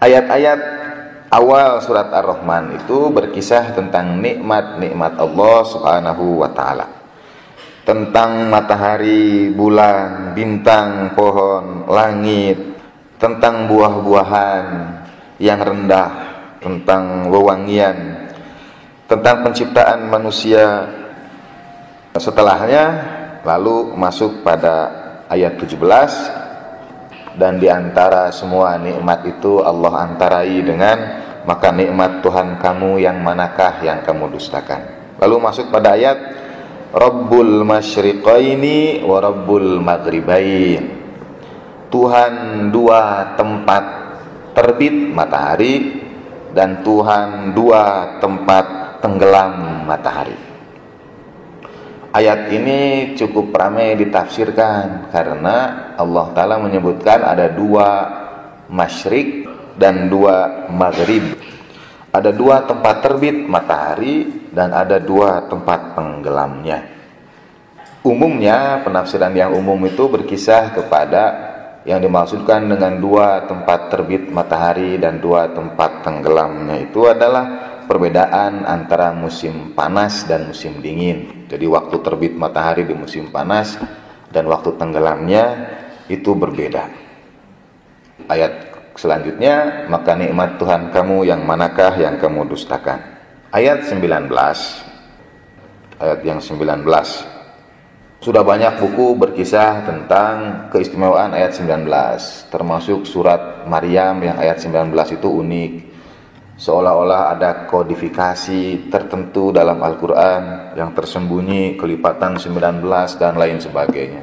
Ayat-ayat awal surat Ar-Rahman itu berkisah tentang nikmat-nikmat Allah Subhanahu wa taala. Tentang matahari, bulan, bintang, pohon, langit, tentang buah-buahan yang rendah, tentang wewangian, tentang penciptaan manusia. Setelahnya lalu masuk pada ayat 17. Dan diantara semua nikmat itu Allah antarai dengan maka nikmat Tuhan kamu yang manakah yang kamu dustakan. Lalu masuk pada ayat Rabbul masyriqaini wa Rabbul maghribain. Tuhan dua tempat terbit matahari dan Tuhan dua tempat tenggelam matahari. Ayat ini cukup ramai ditafsirkan karena Allah Ta'ala menyebutkan ada dua masyrik dan dua maghrib. Ada dua tempat terbit matahari dan ada dua tempat tenggelamnya. Umumnya penafsiran yang umum itu berkisah kepada yang dimaksudkan dengan dua tempat terbit matahari dan dua tempat tenggelamnya itu adalah perbedaan antara musim panas dan musim dingin. Jadi waktu terbit matahari di musim panas dan waktu tenggelamnya itu berbeda. Ayat selanjutnya, maka nikmat Tuhan kamu yang manakah yang kamu dustakan. Ayat 19. Ayat yang 19. Sudah banyak buku berkisah tentang keistimewaan ayat 19, termasuk surat Maryam yang ayat 19 itu unik. Seolah-olah ada kodifikasi tertentu dalam Al-Quran yang tersembunyi, kelipatan 19 dan lain sebagainya.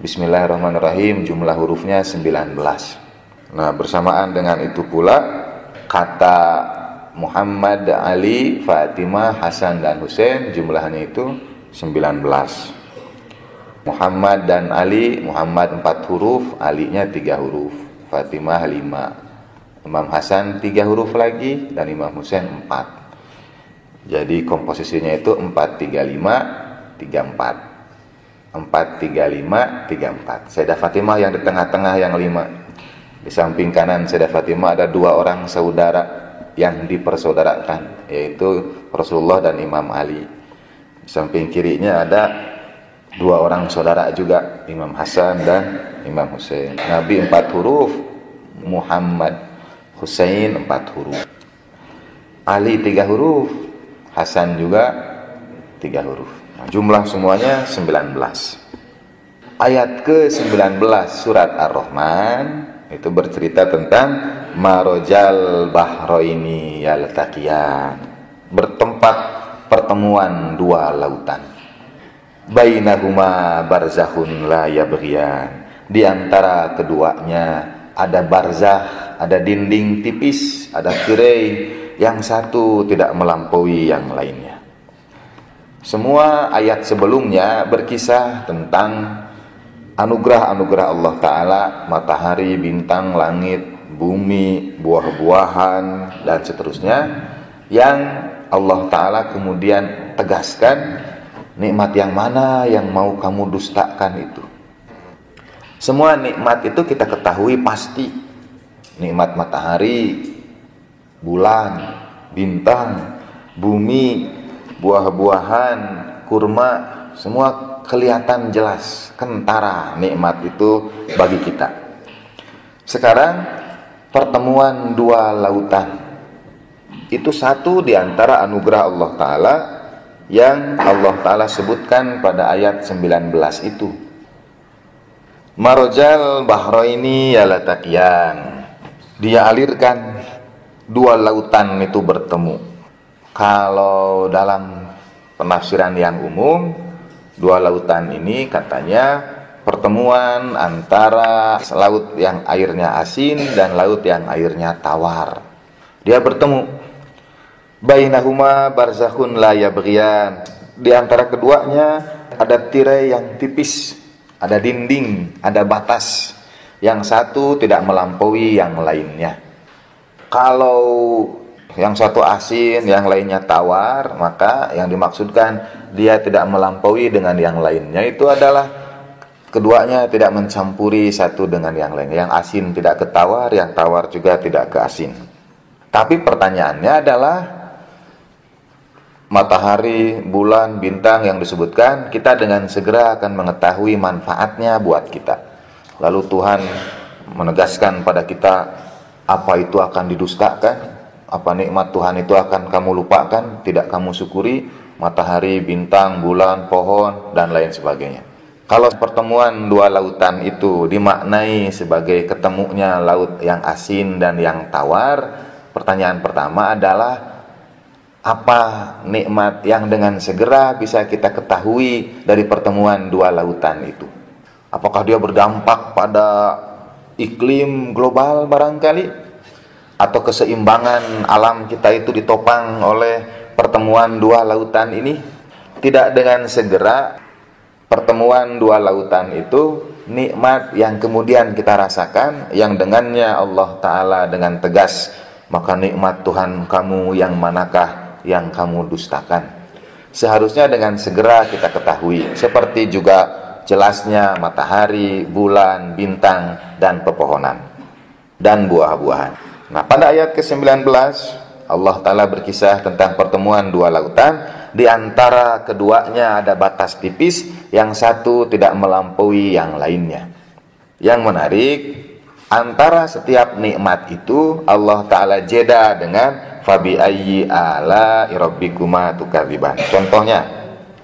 Bismillahirrahmanirrahim, jumlah hurufnya 19. Nah, bersamaan dengan itu pula kata Muhammad, Ali, Fatimah, Hasan dan Husain jumlahnya itu 19. Muhammad dan Ali, Muhammad 4 huruf, Ali-nya 3 huruf, Fatimah 5, Imam Hasan 3 huruf lagi, dan Imam Husain 4. Jadi komposisinya itu 4-3-5-3-4. 4-3-5-3-4. Sayyidah Fatimah yang di tengah-tengah yang 5. Di samping kanan Sayyidah Fatimah ada 2 orang saudara yang dipersaudarakan, yaitu Rasulullah dan Imam Ali. Di samping kirinya ada 2 orang saudara juga, Imam Hasan dan Imam Husain. Nabi 4 huruf, Muhammad, Husain 4 huruf, Ali 3 huruf, Hasan juga 3 huruf. Nah, jumlah semuanya 19. Ayat ke-19 surat Ar-Rahman itu bercerita tentang marojal bahroini yaltaqiyan, bertempat pertemuan 2 lautan. Bainahuma barzakhun la yabghiyan, di antara keduanya ada barzakh, ada dinding tipis, ada tirai, yang satu tidak melampaui yang lainnya. Semua ayat sebelumnya berkisah tentang anugerah-anugerah Allah Ta'ala, matahari, bintang, langit, bumi, buah-buahan, dan seterusnya, yang Allah Ta'ala kemudian tegaskan nikmat yang mana yang mau kamu dustakan itu. Semua nikmat itu kita ketahui pasti. Nikmat matahari, bulan, bintang, bumi, buah-buahan, kurma, semua kelihatan jelas, kentara nikmat itu bagi kita. Sekarang pertemuan 2 lautan itu satu di antara anugerah Allah Ta'ala yang Allah Ta'ala sebutkan pada ayat 19 itu. Marojal bahroini yalataqiyan, dia alirkan 2 lautan itu bertemu. Kalau dalam penafsiran yang umum, 2 lautan ini katanya pertemuan antara laut yang airnya asin dan laut yang airnya tawar. Dia bertemu. Bainahuma barzakhun la yabghiyan, di antara keduanya ada tirai yang tipis, ada dinding, ada batas. Yang satu tidak melampaui yang lainnya. Kalau yang satu asin, yang lainnya tawar, maka yang dimaksudkan dia tidak melampaui dengan yang lainnya itu adalah Keduanya tidak mencampuri satu dengan yang lain. Yang asin tidak ke tawar, yang tawar juga tidak ke asin. Tapi pertanyaannya adalah matahari, bulan, bintang yang disebutkan, kita dengan segera akan mengetahui manfaatnya buat kita. Lalu Tuhan menegaskan pada kita, apa itu akan didustakan? Apa nikmat Tuhan itu akan kamu lupakan, tidak kamu syukuri? Matahari, bintang, bulan, pohon, dan lain sebagainya. Kalau pertemuan dua lautan itu dimaknai sebagai ketemunya laut yang asin dan yang tawar, pertanyaan pertama adalah, apa nikmat yang dengan segera bisa kita ketahui dari pertemuan dua lautan itu? Apakah dia berdampak pada iklim global barangkali? Atau keseimbangan alam kita itu ditopang oleh pertemuan dua lautan ini? Tidak dengan segera pertemuan dua lautan itu nikmat yang kemudian kita rasakan, yang dengannya Allah Ta'ala dengan tegas, maka nikmat Tuhan kamu yang manakah yang kamu dustakan? Seharusnya dengan segera kita ketahui. Seperti juga jelasnya matahari, bulan, bintang, dan pepohonan dan buah-buahan. Nah, pada ayat ke-19 Allah Ta'ala berkisah tentang pertemuan dua lautan. Di antara keduanya ada batas tipis, yang satu tidak melampaui yang lainnya. Yang menarik, antara setiap nikmat itu Allah Ta'ala jeda dengan fabi ayyi ala rabbikuma tukadziban. Contohnya,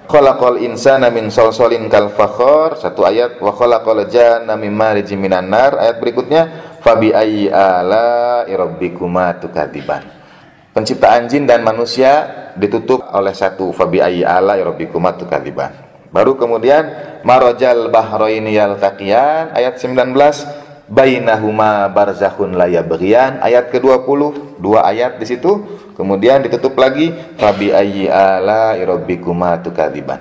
khalaqal insana min salsalin kal fakhar, satu ayat, wa khalaqal janna min marijim minan nar. Ayat berikutnya, fabi ayyi ala rabbikuma tukadziban. Penciptaan jin dan manusia ditutup oleh satu fabi ayyi ala rabbikuma tukadziban. Baru kemudian marajal bahraini yaltaqiyan, ayat 19, bainahuma barzakhun la yabghiyan, ayat ke-20, dua ayat di situ. Kemudian ditutup lagi fabi ayyi ala rabbikuma tukadziban.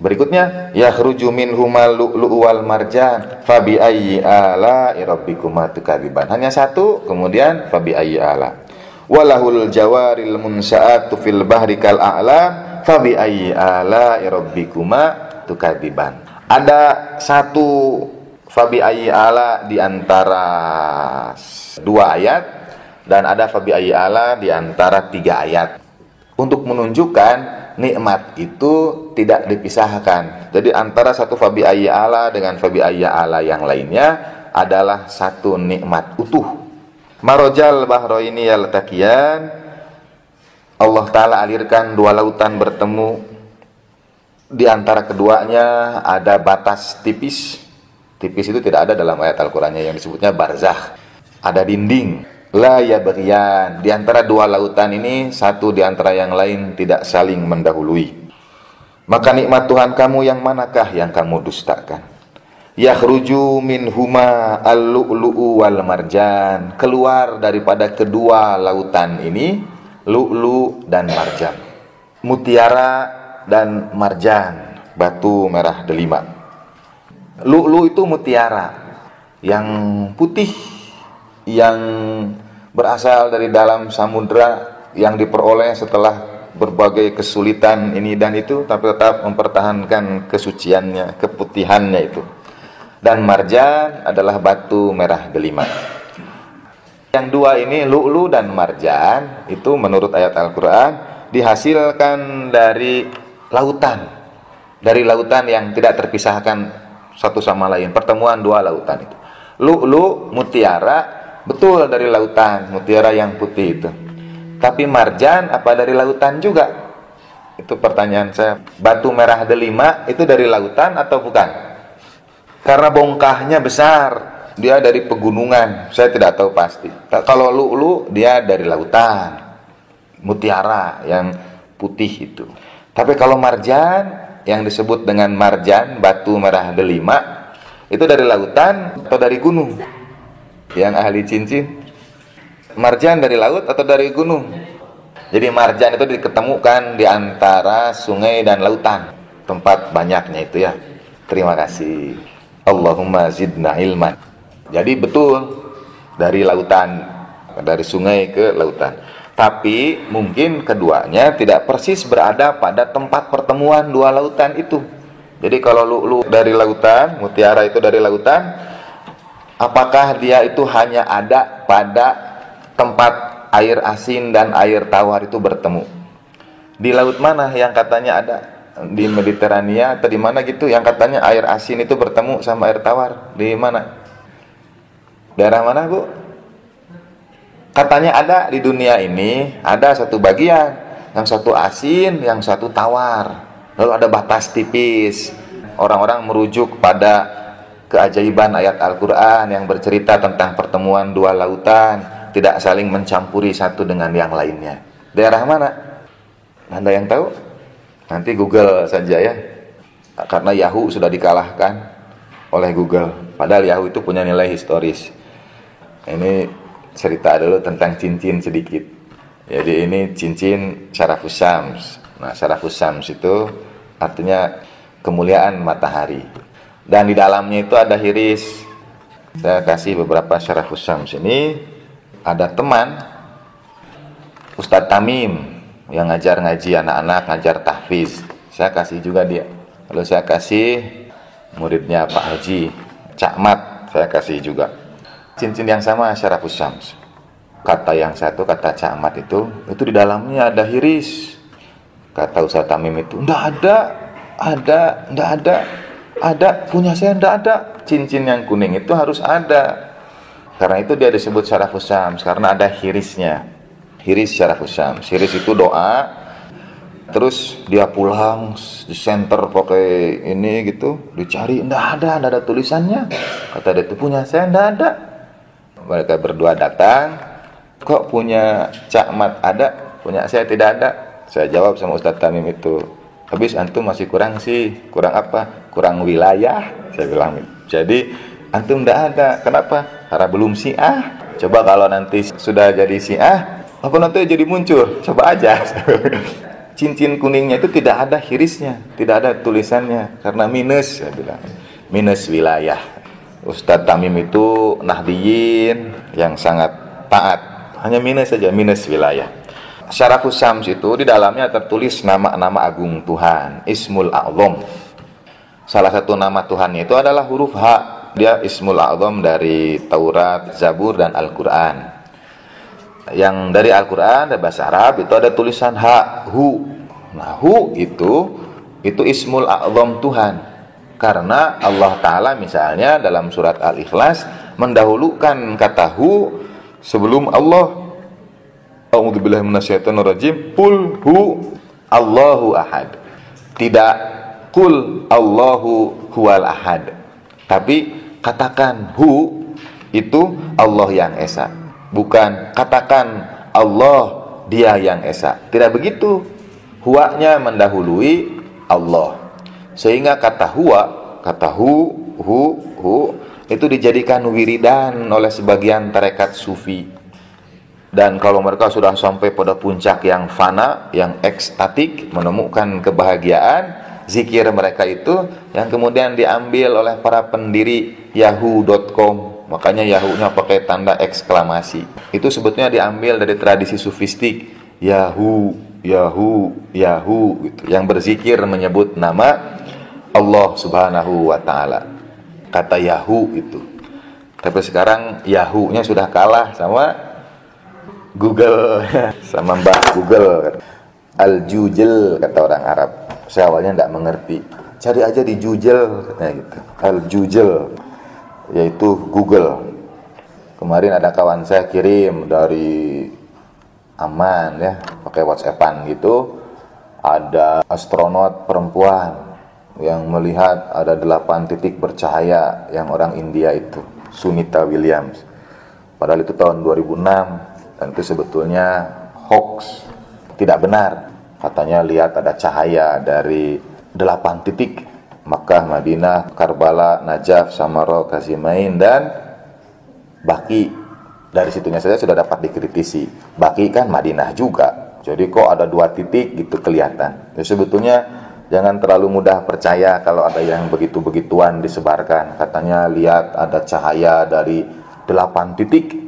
Berikutnya yakhruju minhuma lu'lu'u wal marjan fabi ayyi ala rabbikuma tukadziban. Hanya satu, kemudian fabi ayyi ala. Walahul jawaril munsa'atu fil bahri kal a'lam fabi ayyi ala rabbikuma tukadziban. Ada satu fabi ayyi ala di antara dua ayat, dan ada fabi ayyi ala di antara tiga ayat, untuk menunjukkan nikmat itu tidak dipisahkan. Jadi antara satu fabi ayyi ala dengan fabi ayyi ala yang lainnya adalah satu nikmat utuh. Marajal bahraini yaltaqiyan, Allah Ta'ala alirkan dua lautan bertemu. Di antara keduanya ada batas tipis. Tipis itu tidak ada dalam ayat Al-Qur'annya, yang disebutnya barzakh. Ada dinding. La yabghiyan. Di antara dua lautan ini, satu di antara yang lain tidak saling mendahului. Maka nikmat Tuhan kamu yang manakah yang kamu dustakan? Yakhruju minhuma al-lu'lu'u wal marjan. Keluar daripada kedua lautan ini lu'lu' dan marjan, mutiara dan marjan, batu merah delima. Lu'lu' itu mutiara yang putih, yang berasal dari dalam samudra, yang diperoleh setelah berbagai kesulitan ini dan itu, tapi tetap mempertahankan kesuciannya, keputihannya itu. Dan marjan adalah batu merah delima. Yang dua ini, lu'lu dan marjan, itu menurut ayat Al-Quran dihasilkan dari lautan. Dari lautan yang tidak terpisahkan satu sama lain. Pertemuan dua lautan itu. Lu'lu, mutiara, betul dari lautan, mutiara yang putih itu. Tapi marjan apa dari lautan juga? Itu pertanyaan saya. Batu merah delima itu dari lautan atau bukan? Karena bongkahnya besar, dia dari pegunungan, saya tidak tahu pasti. Kalau lu'lu dia dari lautan, mutiara yang putih itu. Tapi kalau marjan, yang disebut dengan marjan, batu merah delima, itu dari lautan atau dari gunung? Yang ahli cincin, marjan dari laut atau dari gunung? Jadi marjan itu diketemukan di antara sungai dan lautan, tempat banyaknya itu ya. Terima kasih. Allahumma zidna ilman. Jadi betul dari lautan, dari sungai ke lautan. Tapi mungkin keduanya tidak persis berada pada tempat pertemuan dua lautan itu. Jadi kalau lu'lu dari lautan, mutiara itu dari lautan, apakah dia itu hanya ada pada tempat air asin dan air tawar itu bertemu? Di laut mana yang katanya ada? Di Mediterania atau di mana gitu yang katanya air asin itu bertemu sama air tawar? Di mana? Daerah mana, Bu? Katanya ada di dunia ini, ada satu bagian, yang satu asin, yang satu tawar. Lalu ada batas tipis. Orang-orang merujuk pada keajaiban ayat Al-Quran yang bercerita tentang pertemuan dua lautan, tidak saling mencampuri satu dengan yang lainnya. Daerah mana? Anda yang tahu? Nanti Google saja ya. Karena Yahoo sudah dikalahkan oleh Google. Padahal Yahoo itu punya nilai historis. Ini cerita dulu tentang cincin sedikit. Jadi ini cincin Syarafus Syams. Nah, Syarafus Syams itu artinya kemuliaan matahari. Dan di dalamnya itu ada hiris. Saya kasih beberapa Syarafus Syams ini. Ada teman Ustadz Tamim yang ngajar ngaji anak-anak, ngajar tahfiz. Saya kasih juga dia. Lalu saya kasih muridnya Pak Haji Cak Mat, saya kasih juga cincin yang sama Syarafus Syams. Kata yang satu, kata Cak Mat itu di dalamnya ada hiris. Kata Ustadz Tamim itu, enggak ada, punya saya enggak ada. Cincin yang kuning itu harus ada. Karena itu dia disebut Syarafus Syams, karena ada hirisnya. Hiris Syarafus Syams. Hiris itu doa. Terus dia pulang di center pakai ini gitu, dicari enggak ada tulisannya. Kata dia itu punya saya enggak ada. Mereka berdua datang, kok punya Cak Mat ada, punya saya tidak ada. Saya jawab sama Ustadz Tamim itu, habis antum masih kurang sih. Kurang apa? Kurang wilayah, saya bilang. Jadi antum enggak ada. Kenapa? Karena belum Syiah. Coba kalau nanti sudah jadi Syiah, apa nanti jadi muncul? Coba aja. Cincin kuningnya itu tidak ada hirisnya, tidak ada tulisannya, karena minus, saya bilang. Minus wilayah. Ustadz Tamim itu Nahdiyin yang sangat taat. Hanya minus saja, minus wilayah. Syarafus Syams itu di dalamnya tertulis nama-nama agung Tuhan, Ismul A'zam. Salah satu nama Tuhannya itu adalah huruf H. Dia Ismul A'zam dari Taurat, Zabur, dan Al-Quran. Yang dari Al-Quran, dari bahasa Arab, itu ada tulisan H, Hu. Nah, Hu itu Ismul A'zam Tuhan. Karena Allah Ta'ala misalnya dalam surat Al-Ikhlas mendahulukan kata Hu sebelum Allah. A'udzubillahi minasyaitonirrajim. Qul hu Allahu ahad. Tidak qul Allahu huwal ahad. Tapi katakan hu itu Allah yang esa. Bukan katakan Allah dia yang esa. Tidak begitu. Huwanya mendahului Allah. Sehingga kata huwa, kata hu itu dijadikan wiridan oleh sebagian tarekat sufi. Dan kalau mereka sudah sampai pada puncak yang fana, yang ekstatik, menemukan kebahagiaan, zikir mereka itu yang kemudian diambil oleh para pendiri yahoo.com. Makanya Yahoo-nya pakai tanda eksklamasi. Itu sebetulnya diambil dari tradisi sufistik. Yahoo gitu, yang berzikir menyebut nama Allah Subhanahu wa ta'ala. Kata Yahoo itu. Tapi sekarang Yahoo-nya sudah kalah sama Google, sama Mbah Google. Al-Jujel kata orang Arab. Saya awalnya tidak mengerti. Cari aja di Jujel katanya gitu. Al-Jujel, yaitu Google. Kemarin ada kawan saya kirim dari Aman ya, pakai WhatsApp-an gitu. Ada astronot perempuan yang melihat ada 8 titik bercahaya yang orang India itu, Sunita Williams. Padahal itu tahun 2006. Dan itu sebetulnya hoax, tidak benar. Katanya lihat ada cahaya dari 8 titik, Makkah, Madinah, Karbala, Najaf, Samarra, Kazimain, dan Baqi. Dari situnya saja sudah dapat dikritisi. Baqi kan Madinah juga. Jadi kok ada 2 titik gitu kelihatan. Ya sebetulnya jangan terlalu mudah percaya kalau ada yang begitu-begituan disebarkan. Katanya lihat ada cahaya dari 8 titik.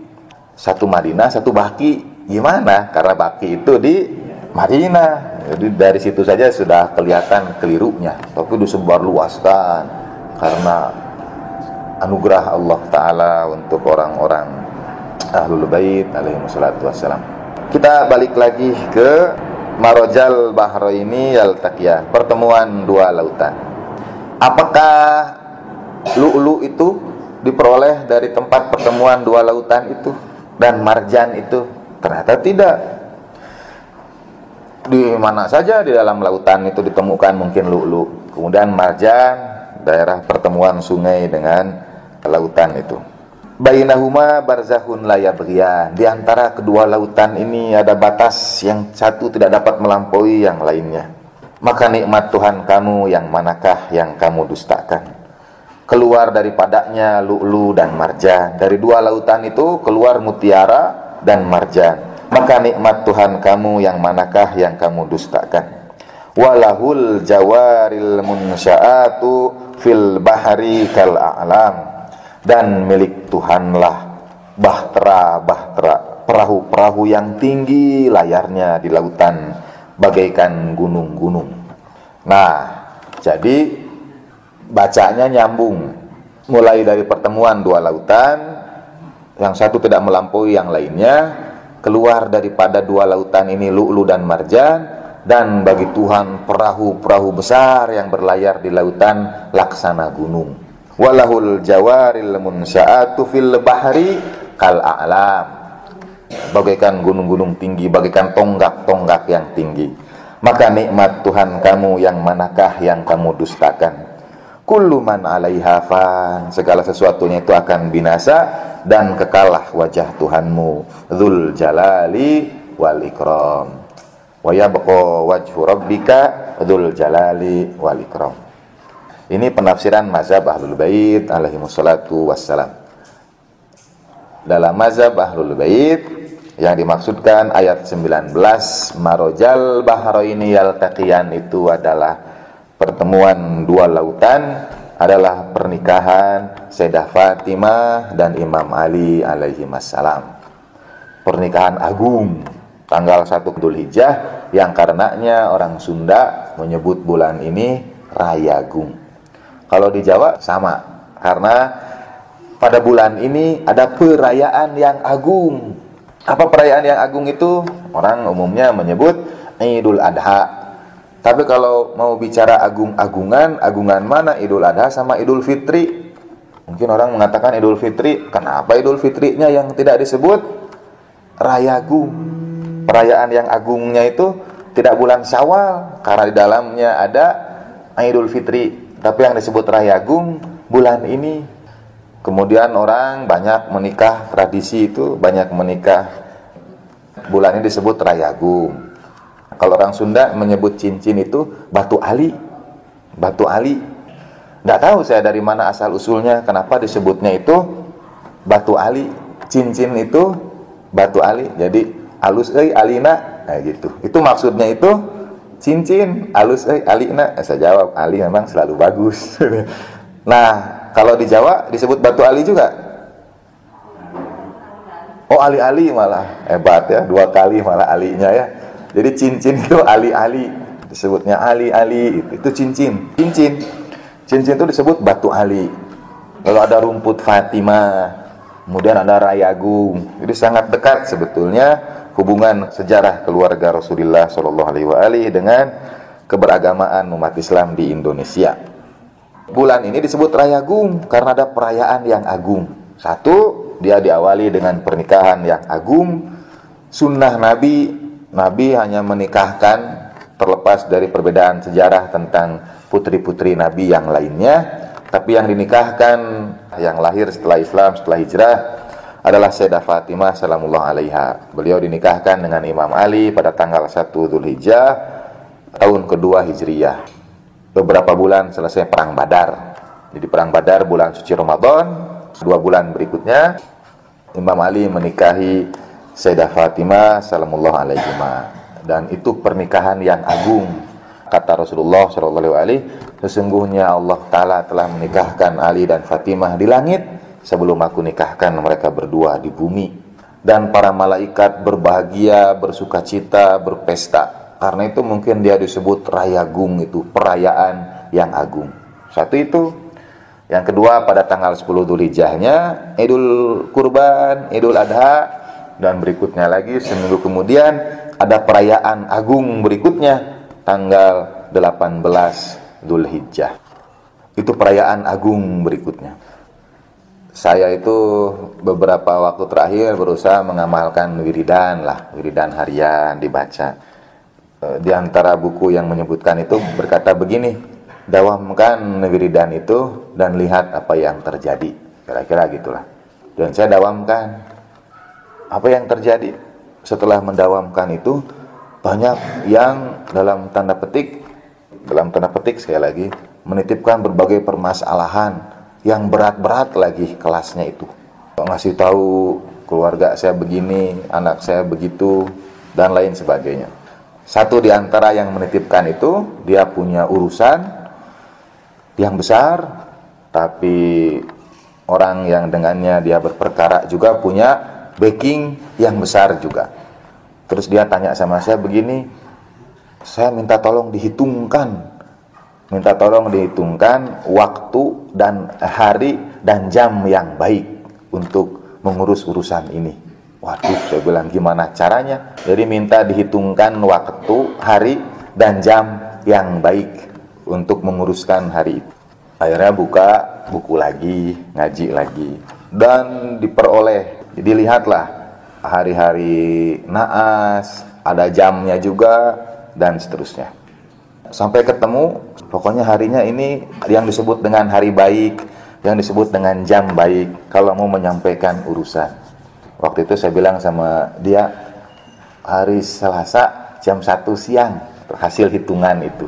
1 Madinah, 1 Baqi. Gimana? Karena Baqi itu di Madinah. Jadi dari situ saja sudah kelihatan kelirunya, tapi disebarluaskan karena anugerah Allah Ta'ala untuk orang-orang Ahlul Bait alaihi wassalatu wassalam. Kita balik lagi ke Marajal Bahraini Yaltaqiyah, pertemuan dua lautan. Apakah lu'lu itu diperoleh dari tempat pertemuan dua lautan itu dan marjan itu? Ternyata tidak. Di mana saja di dalam lautan itu ditemukan mungkin lu'lu. Kemudian marjan, daerah pertemuan sungai dengan lautan itu. Bainahuma barzakhun la yabghiyan. Di antara kedua lautan ini ada batas yang satu tidak dapat melampaui yang lainnya. Maka nikmat Tuhan kamu yang manakah yang kamu dustakan? Keluar daripadanya lu'lu dan marjan. Dari dua lautan itu keluar mutiara dan marjan. Maka nikmat Tuhan kamu yang manakah yang kamu dustakan? Walahul jawaril munsya'atu fil bahri kal a'lam. Dan milik Tuhanlah bahtera-bahtera, perahu-perahu yang tinggi layarnya di lautan bagaikan gunung-gunung. Nah, jadi bacanya nyambung. Mulai dari pertemuan dua lautan, yang satu tidak melampaui yang lainnya. Keluar daripada dua lautan ini lu'lu dan marjan, dan bagi Tuhan perahu-perahu besar yang berlayar di lautan laksana gunung. Walahul jawaril munsya'atu fil bahri kal a'lam. Bagaikan gunung-gunung tinggi, bagaikan tonggak-tonggak yang tinggi. Maka nikmat Tuhan kamu yang manakah yang kamu dustakan? Kullu man 'alaiha fan. Segala sesuatunya itu akan binasa dan kekalah wajah Tuhanmu dzul jalali wal ikram. Wa yabqa wajhu rabbika dzul jalali wal ikram. Ini penafsiran mazhab Ahlul Bait alaihi wassalatu wassalam. Dalam mazhab Ahlul Bait yang dimaksudkan ayat 19 Marajal Bahraini Yaltaqiyan itu adalah pertemuan dua lautan, adalah pernikahan Sayyidah Fatimah dan Imam Ali alaihi wassalam. Pernikahan agung tanggal 1 Dzulhijjah yang karenanya orang Sunda menyebut bulan ini Rayagung. Kalau di Jawa sama, karena pada bulan ini ada perayaan yang agung. Apa perayaan yang agung itu? Orang umumnya menyebut Idul Adha. Tapi kalau mau bicara agung-agungan, agungan mana? Idul Adha sama Idul Fitri. Mungkin orang mengatakan Idul Fitri. Kenapa Idul Fitrinya yang tidak disebut Rayagung? Perayaan yang agungnya itu tidak bulan Syawal, karena di dalamnya ada Idul Fitri. Tapi yang disebut Rayagung bulan ini. Kemudian orang banyak menikah, tradisi itu banyak menikah. Bulan ini disebut Rayagung. Kalau orang Sunda menyebut cincin itu batu ali. Batu ali. Nggak tahu saya dari mana asal usulnya, kenapa disebutnya itu batu ali. Cincin itu batu ali. Jadi alus alina, nah gitu. Itu maksudnya itu cincin alus alina. Saya jawab ali memang selalu bagus. Nah, kalau di Jawa disebut batu ali juga. Oh, ali-ali malah hebat ya, 2 kali malah alinya ya. Jadi cincin itu ali-ali, disebutnya ali-ali, itu cincin. Cincin itu disebut batu ali. Lalu ada rumput Fatimah, kemudian ada Rayagung. Jadi sangat dekat sebetulnya hubungan sejarah keluarga Rasulullah SAW dengan keberagamaan umat Islam di Indonesia. Bulan ini disebut Rayagung karena ada perayaan yang agung. Satu, dia diawali dengan pernikahan yang agung. Sunnah Nabi hanya menikahkan, terlepas dari perbedaan sejarah tentang putri-putri Nabi yang lainnya, tapi yang dinikahkan, yang lahir setelah Islam, setelah hijrah, adalah Sayyidah Fatimah salamullah alaiha. Beliau dinikahkan dengan Imam Ali pada tanggal 1 Dzulhijjah tahun kedua Hijriyah. Beberapa bulan selesai perang Badar. Jadi perang Badar bulan suci Ramadan, 2 bulan berikutnya Imam Ali menikahi Sayyidah Fatimah salamullah alaihima. Dan itu pernikahan yang agung. Kata Rasulullah SAW, sesungguhnya Allah Ta'ala telah menikahkan Ali dan Fatimah di langit sebelum aku nikahkan mereka berdua di bumi. Dan para malaikat berbahagia, bersukacita, berpesta. Karena itu mungkin dia disebut Rayagung, itu perayaan yang agung. Satu itu. Yang kedua, pada tanggal 10 Dzulhijjahnya Idul Kurban, Idul Adha, dan berikutnya lagi seminggu kemudian ada perayaan agung berikutnya tanggal 18 Dzulhijjah. Itu perayaan agung berikutnya. Saya itu beberapa waktu terakhir berusaha mengamalkan wiridan harian dibaca. Di antara buku yang menyebutkan itu berkata begini, dawamkan wiridan itu dan lihat apa yang terjadi. Kira-kira gitulah. Dan saya dawamkan. Apa yang terjadi? Setelah mendawamkan itu, banyak yang dalam tanda petik sekali lagi, menitipkan berbagai permasalahan yang berat-berat lagi kelasnya itu. Ngasih tahu keluarga saya begini, anak saya begitu, dan lain sebagainya. Satu di antara yang menitipkan itu, dia punya urusan yang besar, tapi orang yang dengannya dia berperkara juga punya backing yang besar juga. Terus dia tanya sama saya begini, saya minta tolong dihitungkan waktu dan hari dan jam yang baik untuk mengurus urusan ini. Waduh, saya bilang gimana caranya? Jadi minta dihitungkan waktu, hari, dan jam yang baik untuk menguruskan hari itu. Akhirnya buka buku lagi, ngaji lagi, dan diperoleh, dilihatlah hari-hari naas, ada jamnya juga, dan seterusnya. Sampai ketemu, pokoknya harinya ini yang disebut dengan hari baik, yang disebut dengan jam baik, kalau mau menyampaikan urusan. Waktu itu saya bilang sama dia, hari Selasa jam 1 siang, hasil hitungan itu.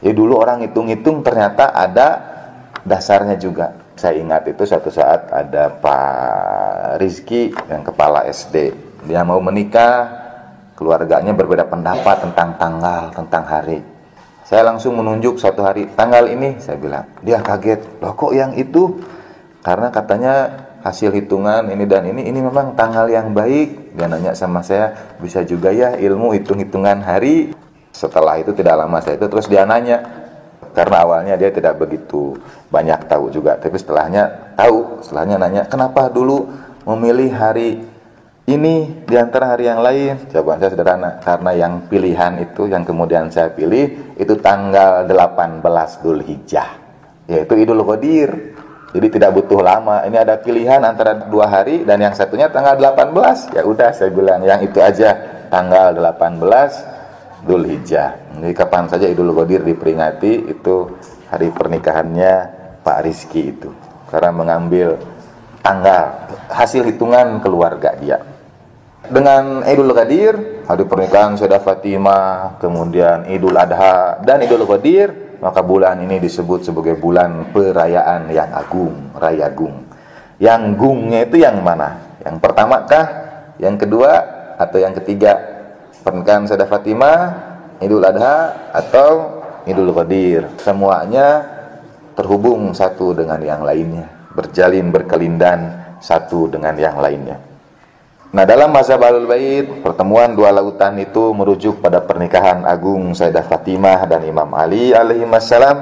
Jadi dulu orang hitung-hitung ternyata ada dasarnya juga. Saya ingat itu suatu saat ada Pak Rizky yang kepala SD. Dia mau menikah, keluarganya berbeda pendapat tentang tanggal, tentang hari. Saya langsung menunjuk suatu hari, tanggal ini, saya bilang. Dia kaget, loh kok yang itu? Karena katanya hasil hitungan ini dan ini memang tanggal yang baik. Dia nanya sama saya, bisa juga ya ilmu hitung-hitungan hari? Setelah itu tidak lama saya itu terus dia nanya, karena awalnya dia tidak begitu banyak tahu juga, tapi setelahnya nanya, kenapa dulu memilih hari ini di antara hari yang lain? Jawaban saya sederhana, karena yang pilihan itu, yang kemudian saya pilih itu tanggal 18 Dzulhijjah, yaitu Idul Qadir. Jadi tidak butuh lama. Ini ada pilihan antara 2 hari dan yang satunya tanggal 18. Ya udah, saya bilang yang itu aja, tanggal 18 Dzulhijjah. Jadi kapan saja Idul Qadir diperingati, itu hari pernikahannya Pak Rizky itu. Karena mengambil tanggal hasil hitungan keluarga dia. Dengan Idul Qadir, hari pernikahan Sayyidah Fatimah, kemudian Idul Adha dan Idul Qadir, maka bulan ini disebut sebagai bulan perayaan yang agung, Rayagung. Yang gungnya itu yang mana? Yang pertama kah? Yang kedua? Atau yang ketiga? Pernikahan Sayyidah Fatimah, Idul Adha, atau Idul Qadir? Semuanya terhubung satu dengan yang lainnya, berjalin berkelindan satu dengan yang lainnya. Nah, dalam mazhab Ahlul Bait, pertemuan dua lautan itu merujuk pada pernikahan agung Sayyidah Fatimah dan Imam Ali alaihissalam.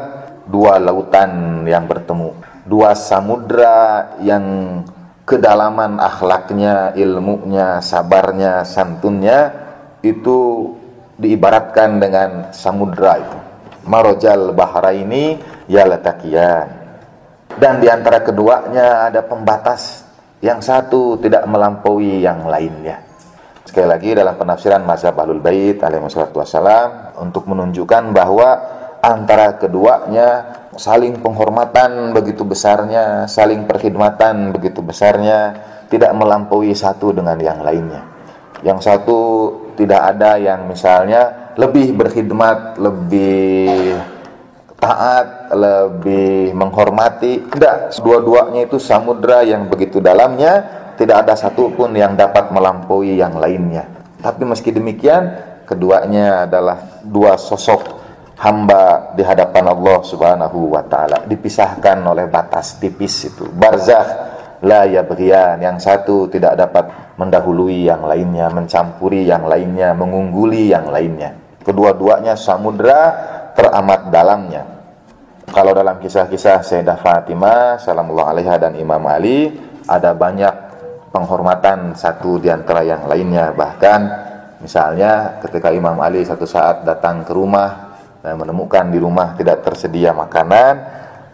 Dua lautan yang bertemu, dua samudra yang kedalaman akhlaknya, ilmunya, sabarnya, santunnya itu diibaratkan dengan samudra itu. Marojal bahraini yalataqiyan. Dan di antara keduanya ada pembatas, yang satu tidak melampaui yang lainnya. Sekali lagi dalam penafsiran mazhab Ahlul Bait alaihi wassalam, untuk menunjukkan bahwa antara keduanya saling penghormatan begitu besarnya, saling perkhidmatan begitu besarnya, tidak melampaui satu dengan yang lainnya. Yang satu tidak ada yang misalnya lebih berkhidmat, lebih taat, lebih menghormati. Tidak, dua-duanya itu samudra yang begitu dalamnya, tidak ada satupun yang dapat melampaui yang lainnya. Tapi meski demikian, keduanya adalah dua sosok hamba di hadapan Allah Subhanahu wa taala, dipisahkan oleh batas tipis itu, barzakh la yabghiyan. Yang satu tidak dapat mendahului yang lainnya, mencampuri yang lainnya, mengungguli yang lainnya. Kedua-duanya samudra teramat dalamnya. Kalau dalam kisah-kisah Sayyidah Fatimah salamullah alaiha dan Imam Ali, ada banyak penghormatan satu di antara yang lainnya. Bahkan misalnya ketika Imam Ali satu saat datang ke rumah dan menemukan di rumah tidak tersedia makanan,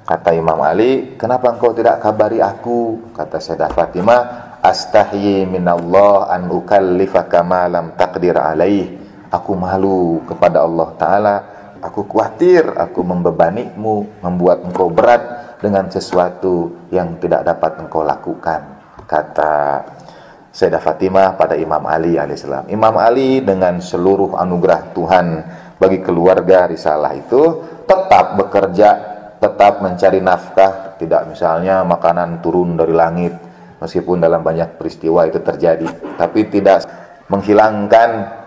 kata Imam Ali, "Kenapa engkau tidak kabari aku?" Kata Sayyidah Fatimah, "Astahyi minallah an ukallifaka ma lam taqdir alaih." Aku malu kepada Allah Ta'ala, aku khawatir aku membebanimu, membuat engkau berat dengan sesuatu yang tidak dapat engkau lakukan, kata Sayyidah Fatimah pada Imam Ali alaihissalam. Imam Ali dengan seluruh anugerah Tuhan bagi keluarga risalah itu tetap bekerja, tetap mencari nafkah, tidak misalnya makanan turun dari langit, meskipun dalam banyak peristiwa itu terjadi, tapi tidak menghilangkan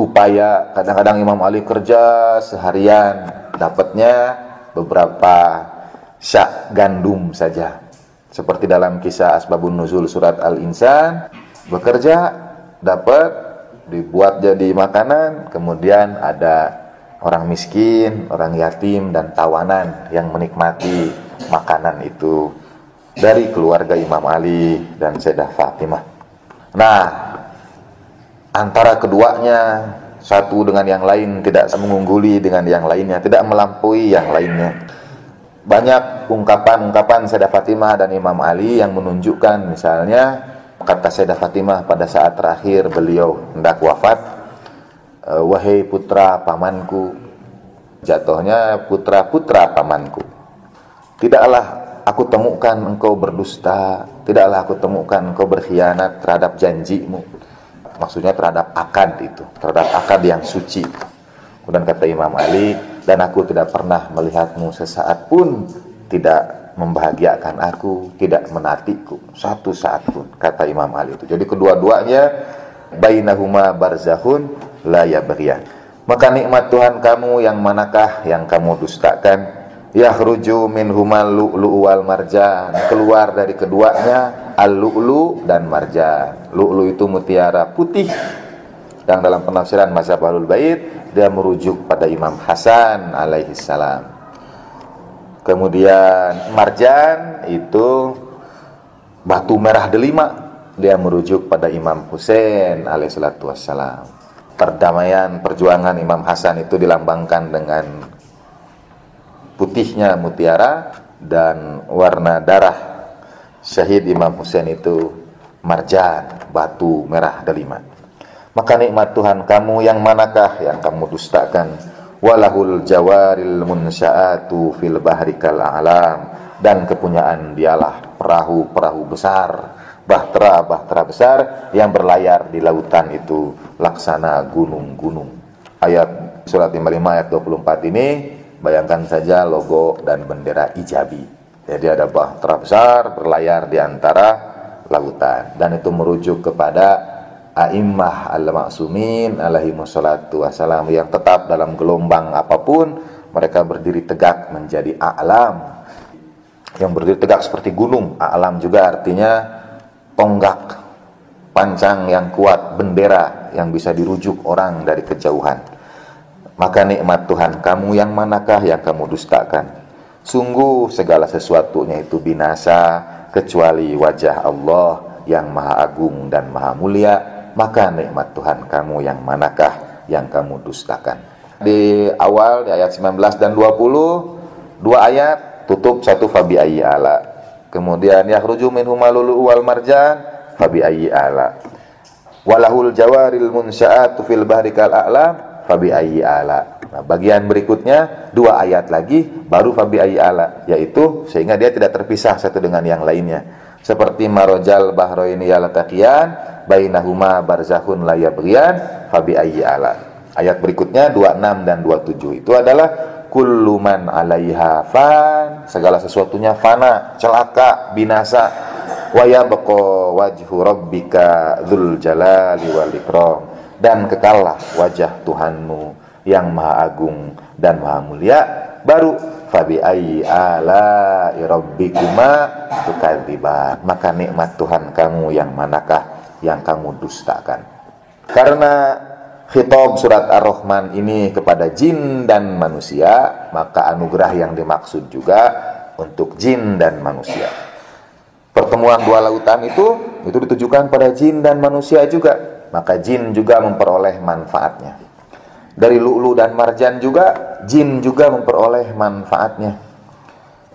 upaya. Kadang-kadang Imam Ali kerja seharian, dapatnya beberapa syak gandum saja. Seperti dalam kisah Asbabun Nuzul surat Al-Insan, bekerja, dapat, dibuat jadi makanan, kemudian ada orang miskin, orang yatim, dan tawanan yang menikmati makanan itu dari keluarga Imam Ali dan Sayyidah Fatimah. Nah, antara keduanya, satu dengan yang lain tidak mengungguli dengan yang lainnya, tidak melampaui yang lainnya. Banyak ungkapan-ungkapan Sayyidah Fatimah dan Imam Ali yang menunjukkan, misalnya kata Sayyidah Fatimah pada saat terakhir beliau hendak wafat, "Wahai putra pamanku," jatuhnya putra-putra pamanku, "tidaklah aku temukan engkau berdusta, tidaklah aku temukan engkau berkhianat terhadap janjimu." Maksudnya terhadap akad itu, terhadap akad yang suci. Kemudian kata Imam Ali, "Dan aku tidak pernah melihatmu sesaat pun tidak membahagiakan aku, tidak menatiku satu saat pun," kata Imam Ali itu. Jadi kedua-duanya bainahuma barzakhun la yabghiyan. Maka nikmat Tuhan kamu yang manakah yang kamu dustakan? Yakhruju minhumal lu'lu' wal marjan, keluar dari keduanya al-lu'lu' dan marjan. Lu'lu' itu mutiara putih, yang dalam penafsiran mazhab Ahlul Bait dia merujuk pada Imam Hasan alaihi salam. Kemudian marjan itu batu merah delima, dia merujuk pada Imam Husain alaihi salatu wassalam. Perdamaian perjuangan Imam Hasan itu dilambangkan dengan putihnya mutiara, dan warna darah syahid Imam Husain itu marjan, batu merah delima. Maka nikmat Tuhan kamu yang manakah yang kamu dustakan? Walahul jawaril munsya'atu fil bahri kal a'lam, dan kepunyaan dialah perahu-perahu besar, bahtera-bahtera besar yang berlayar di lautan itu laksana gunung-gunung. Ayat surat 55 ayat 24 ini, bayangkan saja logo dan bendera Ijabi. Jadi ada bahtera besar berlayar di antara lautan, dan itu merujuk kepada a'immah al-ma'sumin alaihi wassalatu wassalam, yang tetap dalam gelombang apapun mereka berdiri tegak menjadi a'lam, yang berdiri tegak seperti gunung. A'lam juga artinya tonggak, pancang yang kuat, bendera yang bisa dirujuk orang dari kejauhan. Maka nikmat Tuhan kamu yang manakah yang kamu dustakan? Sungguh segala sesuatunya itu binasa kecuali wajah Allah yang maha agung dan maha mulia. Maka nikmat Tuhan kamu yang manakah yang kamu dustakan? Di awal, di ayat 19 dan 20, dua ayat, tutup satu fabi ayyi ala. Kemudian yakhruju minhumal lu'lu' wal marjan fabi ayyi ala. Walahul jawaril munsya'atu fil bahri kal a'lam fabi ayyi ala. Nah, bagian berikutnya dua ayat lagi baru fabi ayyi ala, yaitu sehingga dia tidak terpisah satu dengan yang lainnya. Seperti marojal bahroini yaltaqiyan bainahuma barzakhun la yabghiyan fabi ayyi ala. Ayat berikutnya 26 dan 27 itu adalah kullu man 'alaiha fan, segala sesuatunya fana, celaka, binasa. Wa yabqa wajhu rabbika dzul jalali wal ikram, dan kekallah wajah Tuhanmu yang maha agung dan maha mulia. Baru fabi ayyi ala rabbikuma tukadziban, maka nikmat Tuhan kamu yang manakah yang kamu dustakan? Karena khitab surat Ar-Rahman ini kepada jin dan manusia, maka anugerah yang dimaksud juga untuk jin dan manusia. Pertemuan dua lautan itu ditujukan pada jin dan manusia juga, maka jin juga memperoleh manfaatnya. Dari lu'lu dan marjan juga, jin juga memperoleh manfaatnya.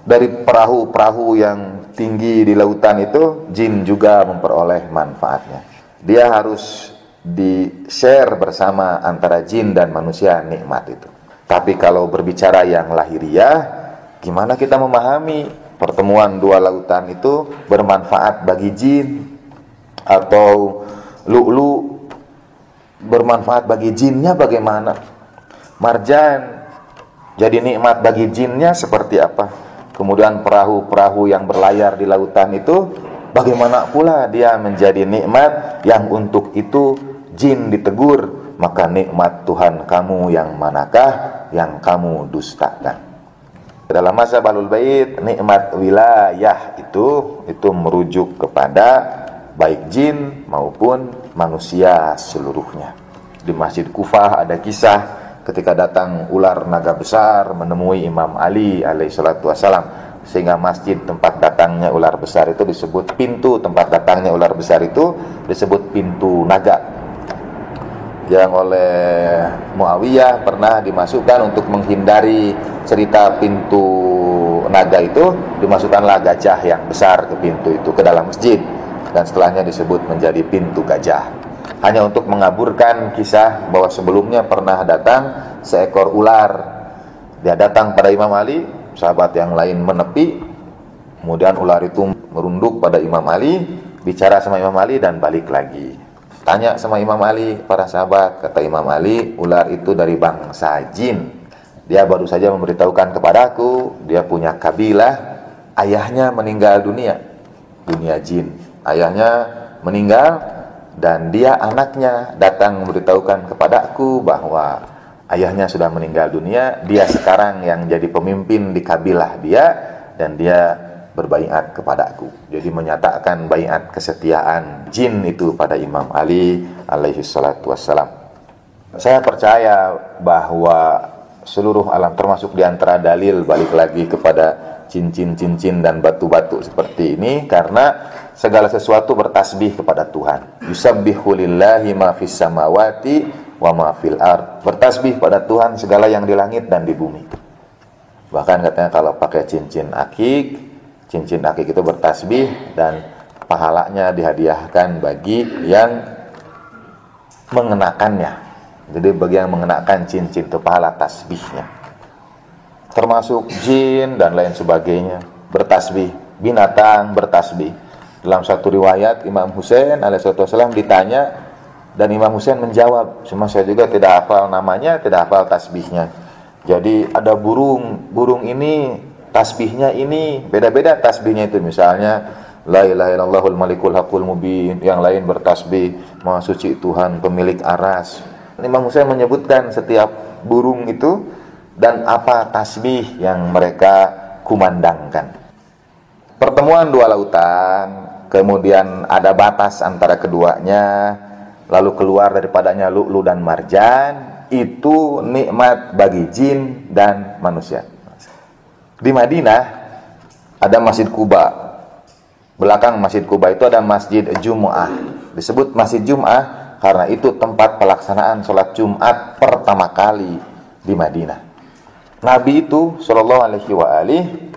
Dari perahu-perahu yang tinggi di lautan itu, jin juga memperoleh manfaatnya. Dia harus di-share bersama antara jin dan manusia nikmat itu. Tapi kalau berbicara yang lahiriah, gimana kita memahami pertemuan dua lautan itu bermanfaat bagi jin, atau lu'lu bermanfaat bagi jinnya bagaimana? Marjan jadi nikmat bagi jinnya seperti apa? Kemudian perahu-perahu yang berlayar di lautan itu bagaimana pula dia menjadi nikmat yang untuk itu jin ditegur, maka nikmat Tuhan kamu yang manakah yang kamu dustakan? Dalam masa Ahlul Bait, nikmat wilayah itu merujuk kepada baik jin maupun manusia seluruhnya. Di Masjid Kufah ada kisah ketika datang ular naga besar menemui Imam Ali alaihissalatu wassalam, sehingga masjid tempat datangnya ular besar itu disebut pintu tempat datangnya ular besar itu disebut pintu naga. Yang oleh Muawiyah pernah dimasukkan untuk menghindari cerita pintu naga itu, dimasukkanlah gajah yang besar ke pintu itu, ke dalam masjid, dan setelahnya disebut menjadi pintu gajah, hanya untuk mengaburkan kisah bahwa sebelumnya pernah datang seekor ular. Dia datang pada Imam Ali, sahabat yang lain menepi, kemudian ular itu merunduk pada Imam Ali, bicara sama Imam Ali dan balik lagi. Tanya sama Imam Ali, para sahabat, kata Imam Ali, ular itu dari bangsa jin. Dia baru saja memberitahukan kepadaku, dia punya kabilah, ayahnya meninggal dunia jin. Ayahnya meninggal dan dia anaknya datang memberitahukan kepadaku bahwa ayahnya sudah meninggal dunia, dia sekarang yang jadi pemimpin di kabilah dia, dan dia berbaiat kepadaku. Jadi menyatakan baiat kesetiaan jin itu pada Imam Ali alaihi salatu wassalam. Saya percaya bahwa seluruh alam, termasuk diantara dalil balik lagi kepada cincin-cincin dan batu-batu seperti ini, karena segala sesuatu bertasbih kepada Tuhan. Yusabbihu lillahi ma fis samawati wa ma fil ard. Bertasbih pada Tuhan segala yang di langit dan di bumi. Bahkan katanya kalau pakai cincin akik itu bertasbih dan pahalanya dihadiahkan bagi yang mengenakannya. Jadi bagi yang mengenakan cincin itu pahala tasbihnya. Termasuk jin dan lain sebagainya bertasbih, binatang bertasbih. Dalam satu riwayat Imam Husain alaihissalam ditanya dan Imam Husain menjawab, cuma saya juga tidak hafal namanya, tidak hafal tasbihnya. Jadi ada burung ini tasbihnya ini beda-beda tasbihnya itu, misalnya la ilaha illallahul malikul haqqul mubin, yang lain bertasbih maha suci Tuhan pemilik aras. Imam Husain menyebutkan setiap burung itu dan apa tasbih yang mereka kumandangkan. Pertemuan dua lautan, kemudian ada batas antara keduanya, lalu keluar daripadanya lu'lu dan marjan, itu nikmat bagi jin dan manusia. Di Madinah ada Masjid Quba. Belakang Masjid Quba itu ada Masjid Jum'ah. Disebut Masjid Jum'ah karena itu tempat pelaksanaan sholat Jumat pertama kali di Madinah. Nabi itu sallallahu alaihi wa alihi,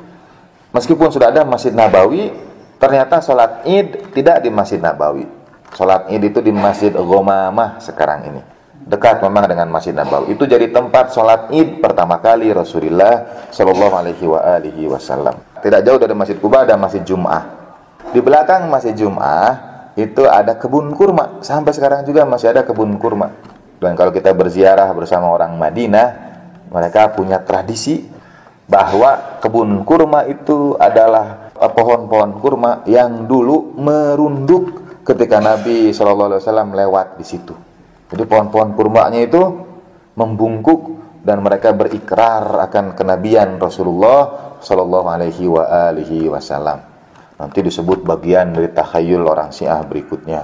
meskipun sudah ada Masjid Nabawi, ternyata sholat Id tidak di Masjid Nabawi. Sholat Id itu di Masjid Ghamamah sekarang ini, dekat memang dengan Masjid Nabawi. Itu jadi tempat sholat Id pertama kali Rasulullah sallallahu alaihi wa alihi wasallam. Tidak jauh dari Masjid Quba ada Masjid Jum'ah. Di belakang Masjid Jum'ah itu ada kebun kurma. Sampai sekarang juga masih ada kebun kurma. Dan kalau kita berziarah bersama orang Madinah, mereka punya tradisi bahwa kebun kurma itu adalah pohon-pohon kurma yang dulu merunduk ketika Nabi SAW lewat di situ. Jadi pohon-pohon kurmanya itu membungkuk dan mereka berikrar akan kenabian Rasulullah SAW. Nanti disebut bagian dari takhayul orang Syiah berikutnya.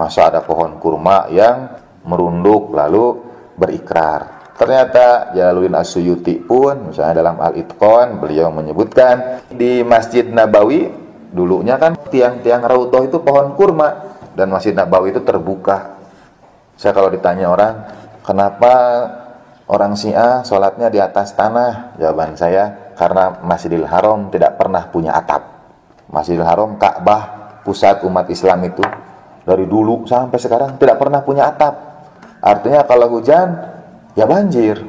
Masa ada pohon kurma yang merunduk lalu berikrar. Ternyata Jalaluddin As-Suyuti pun misalnya dalam Al-Itqan beliau menyebutkan di Masjid Nabawi dulunya kan tiang-tiang raudhah itu pohon kurma dan Masjid Nabawi itu terbuka. Saya kalau ditanya orang, kenapa orang Syiah sholatnya di atas tanah? Jawaban saya, karena Masjidil Haram tidak pernah punya atap. Masjidil Haram, Ka'bah, pusat umat Islam itu dari dulu sampai sekarang tidak pernah punya atap. Artinya kalau hujan ya banjir,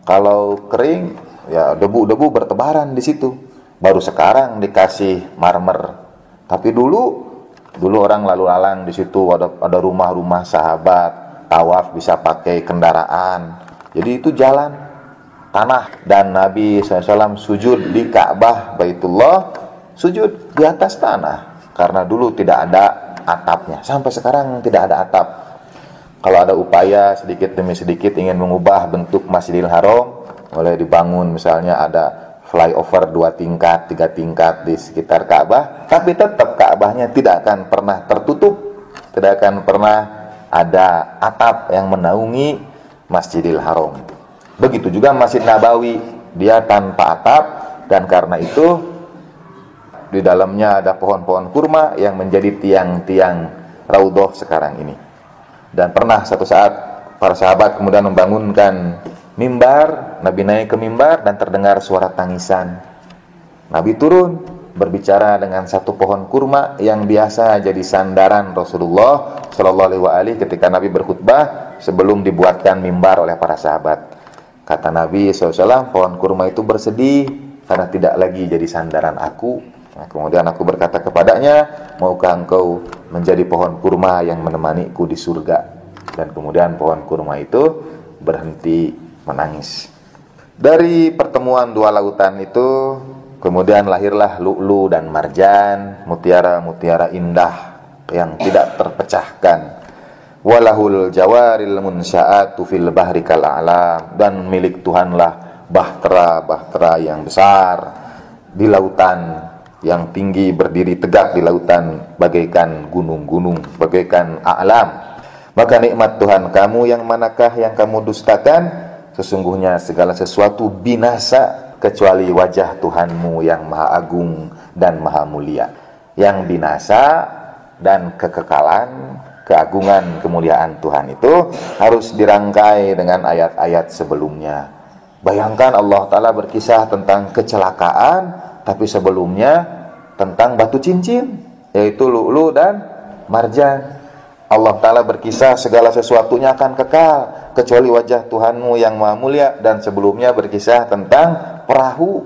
kalau kering ya debu-debu bertebaran di situ. Baru sekarang dikasih marmer. Tapi dulu orang lalu lalang di situ, ada rumah-rumah sahabat, tawaf bisa pakai kendaraan. Jadi itu jalan tanah, dan Nabi SAW sujud di Ka'bah Baitullah, sujud di atas tanah karena dulu tidak ada atapnya. Sampai sekarang tidak ada atap. Kalau ada upaya sedikit demi sedikit ingin mengubah bentuk Masjidil Haram, mulai dibangun misalnya ada flyover 2 tingkat, 3 tingkat di sekitar Ka'bah, tapi tetap Ka'bahnya tidak akan pernah tertutup, tidak akan pernah ada atap yang menaungi Masjidil Haram. Begitu juga Masjid Nabawi, dia tanpa atap, dan karena itu di dalamnya ada pohon-pohon kurma yang menjadi tiang-tiang raudhah sekarang ini. Dan pernah satu saat para sahabat kemudian membangunkan mimbar, Nabi naik ke mimbar dan terdengar suara tangisan. Nabi turun berbicara dengan satu pohon kurma yang biasa jadi sandaran Rasulullah Shallallahu Alaihi Wasallam ketika Nabi berkhutbah sebelum dibuatkan mimbar oleh para sahabat. Kata Nabi SAW, pohon kurma itu bersedih karena tidak lagi jadi sandaran aku. Nah, kemudian aku berkata kepadanya, maukah engkau menjadi pohon kurma yang menemaniku di surga? Dan kemudian pohon kurma itu berhenti menangis. Dari pertemuan dua lautan itu kemudian lahirlah lu'lu dan marjan, mutiara-mutiara indah yang tidak terpecahkan. Walahul jawaril munsya'atu fil bahri kal a'lam, dan milik Tuhanlah bahtera-bahtera yang besar di lautan yang tinggi, berdiri tegak di lautan bagaikan gunung-gunung, bagaikan a'lam. Maka nikmat Tuhan kamu yang manakah yang kamu dustakan? Sesungguhnya segala sesuatu binasa kecuali wajah Tuhanmu yang maha agung dan maha mulia. Yang binasa dan kekekalan, keagungan, kemuliaan Tuhan itu harus dirangkai dengan ayat-ayat sebelumnya. Bayangkan Allah Ta'ala berkisah tentang kecelakaan, tapi sebelumnya tentang batu cincin, yaitu lu'lu dan marjan. Allah Ta'ala berkisah segala sesuatunya akan kekal kecuali wajah Tuhanmu yang maha mulia, dan sebelumnya berkisah tentang perahu.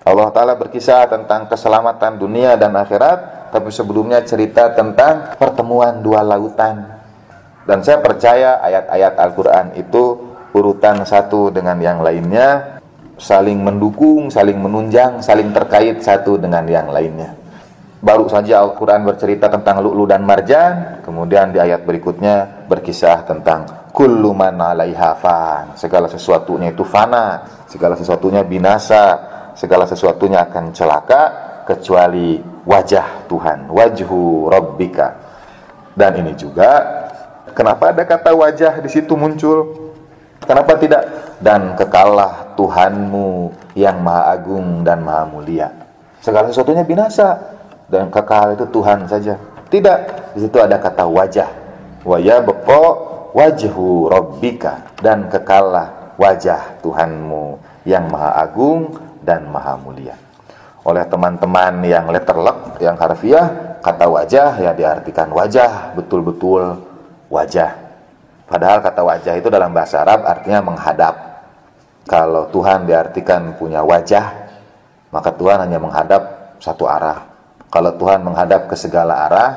Allah Ta'ala berkisah tentang keselamatan dunia dan akhirat, tapi sebelumnya cerita tentang pertemuan dua lautan. Dan saya percaya ayat-ayat Al-Quran itu urutan satu dengan yang lainnya, saling mendukung, saling menunjang, saling terkait satu dengan yang lainnya. Baru saja Al-Quran bercerita tentang lu'lu dan marjan, kemudian di ayat berikutnya berkisah tentang kullu man 'alaiha fan, segala sesuatunya itu fana, segala sesuatunya binasa, segala sesuatunya akan celaka kecuali wajah Tuhan, wajhu rabbika. Dan ini juga kenapa ada kata wajah di situ muncul? Kenapa tidak dan kekallah Tuhanmu yang maha agung dan maha mulia? Segala sesuatunya binasa dan kekal itu Tuhan saja. Tidak, di situ ada kata wajah. Wa yabqa wajhu rabbika, dan kekallah wajah Tuhanmu yang maha agung dan maha mulia. Oleh teman-teman yang letterlock, yang harfiah, kata wajah ya diartikan wajah, betul-betul wajah. Padahal kata wajah itu dalam bahasa Arab artinya menghadap. Kalau Tuhan diartikan punya wajah, maka Tuhan hanya menghadap satu arah. Kalau Tuhan menghadap ke segala arah,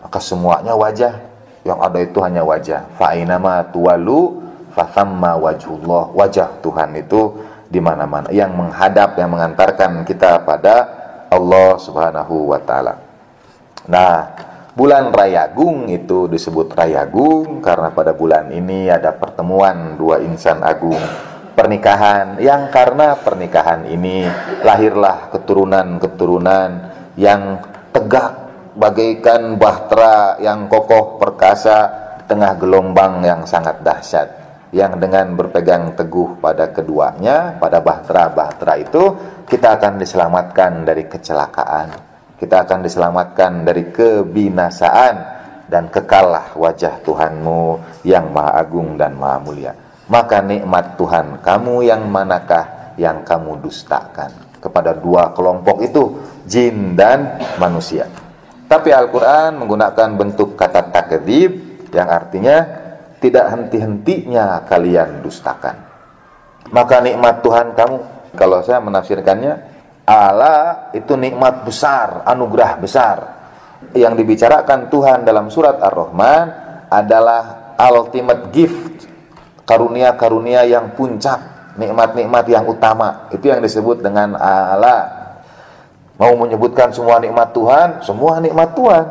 maka semuanya wajah. Yang ada itu hanya wajah. Fa'inama tuwalu fathamma wajhullah. Wajah Tuhan itu di mana-mana, yang menghadap, yang mengantarkan kita pada Allah Subhanahu wa taala. Nah, bulan Rayagung itu disebut Rayagung karena pada bulan ini ada pertemuan dua insan agung, pernikahan, yang karena pernikahan ini lahirlah keturunan-keturunan yang tegak bagaikan bahtera yang kokoh perkasa tengah gelombang yang sangat dahsyat, yang dengan berpegang teguh pada keduanya, pada bahtera-bahtera itu, kita akan diselamatkan dari kecelakaan, kita akan diselamatkan dari kebinasaan, dan kekallah wajah Tuhanmu yang maha agung dan maha mulia. Maka nikmat Tuhan kamu yang manakah yang kamu dustakan? Kepada dua kelompok itu, jin dan manusia. Tapi Al-Quran menggunakan bentuk kata takdzib, yang artinya tidak henti-hentinya kalian dustakan. Maka nikmat Tuhan kamu, kalau saya menafsirkannya, ala itu nikmat besar, anugerah besar. Yang dibicarakan Tuhan dalam surat Ar-Rahman adalah ultimate gift, karunia-karunia yang puncak, nikmat-nikmat yang utama. Itu yang disebut dengan ala. Mau menyebutkan semua nikmat Tuhan, semua nikmat Tuhan.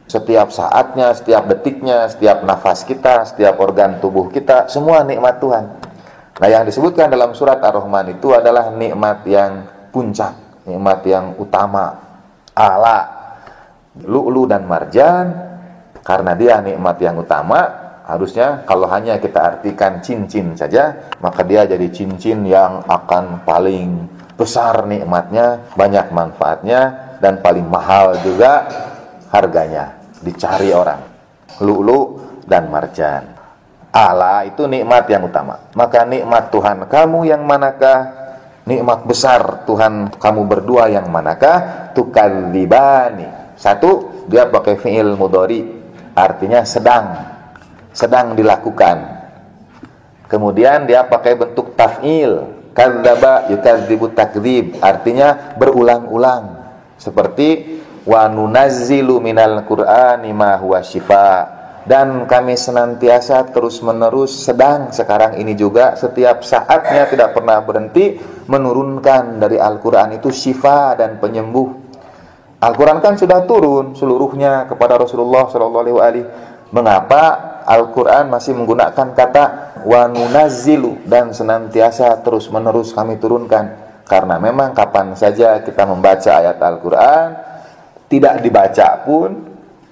Setiap saatnya, setiap detiknya, setiap nafas kita, setiap organ tubuh kita, semua nikmat Tuhan. Nah, yang disebutkan dalam surat Ar-Rahman itu adalah nikmat yang puncak, nikmat yang utama. Ala, lu'lu dan marjan, karena dia nikmat yang utama, harusnya kalau hanya kita artikan cincin saja, maka dia jadi cincin yang akan paling besar nikmatnya, banyak manfaatnya, dan paling mahal juga harganya, dicari orang. Lu'lu dan marjan. Ala itu nikmat yang utama. Maka nikmat Tuhan kamu yang manakah? Nikmat besar Tuhan kamu berdua yang manakah? Tukadzibani. Satu, dia pakai fi'il mudhari, artinya sedang dilakukan. Kemudian dia pakai bentuk taf'il, kadzdzaba yukadzibu takdzib, artinya berulang-ulang. Seperti wa nunazzilu minal qur'ani ma huwa syifaa, dan kami senantiasa terus-menerus sekarang ini juga setiap saatnya tidak pernah berhenti menurunkan dari Al-Qur'an itu syifa dan penyembuh. Al-Quran kan sudah turun seluruhnya kepada Rasulullah SAW. Mengapa Al-Quran masih menggunakan kata wa nunazzilu, dan senantiasa terus menerus kami turunkan? Karena memang kapan saja kita membaca ayat Al-Quran, tidak dibaca pun,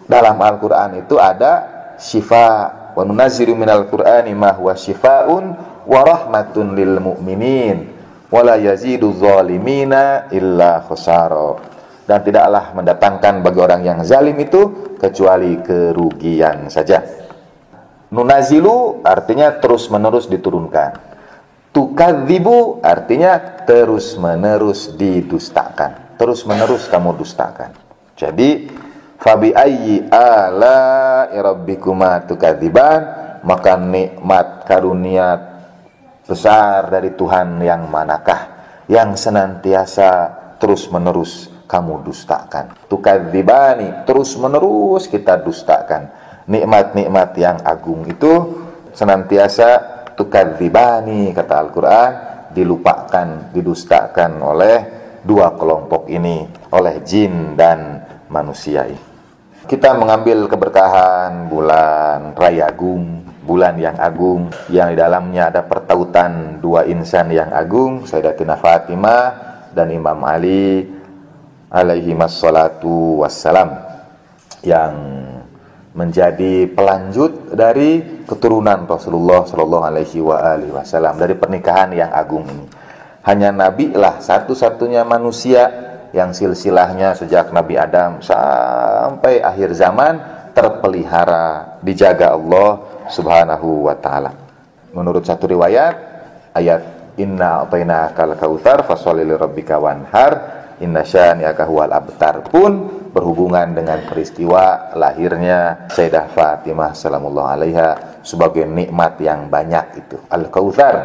dalam Al-Quran itu ada syifa. Wa nunazzilu minal Qur'ani ma huwa syifaun wa rahmatun lil mu'minin wa la yazidu zalimina illa khusara. Dan tidaklah mendatangkan bagi orang yang zalim itu kecuali kerugian saja. Nunazilu artinya terus-menerus diturunkan. Tukadzibu artinya terus-menerus didustakan. Terus-menerus kamu dustakan. Jadi, fabi ayyi ala'i rabbikuma tukadziban, maka nikmat karunia besar dari Tuhan yang manakah yang senantiasa terus-menerus kamu dustakan. Tukadzibani, terus menerus kita dustakan. Nikmat-nikmat yang agung itu senantiasa tukadzibani, kata Al-Quran, dilupakan, didustakan oleh dua kelompok ini, oleh jin dan manusia ini. Kita mengambil keberkahan bulan Raya Agung, bulan yang agung, yang di dalamnya ada pertautan dua insan yang agung, Sayyidatina Fatimah dan Imam Ali alaihi wassalatu wassalam, yang menjadi pelanjut dari keturunan Rasulullah sallallahu alaihi wasallam, dari pernikahan yang agung ini. Hanya Nabi lah satu-satunya manusia yang silsilahnya sejak Nabi Adam sampai akhir zaman terpelihara, dijaga Allah subhanahu wa ta'ala. Menurut satu riwayat, ayat inna a'tainakal kautsar fasholli lirabbika wanhar inna syani'aka huwal abtar pun berhubungan dengan peristiwa lahirnya Sayyidah Fatimah salamuallahu alaiha sebagai nikmat yang banyak itu, Al-Kautsar,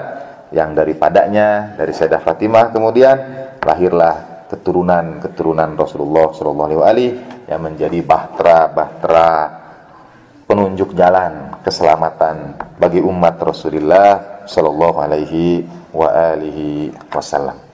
yang daripadanya, dari Sayyidah Fatimah kemudian lahirlah keturunan Rasulullah sallallahu alaihi yang menjadi bahtera penunjuk jalan keselamatan bagi umat Rasulullah sallallahu alaihi wasallam.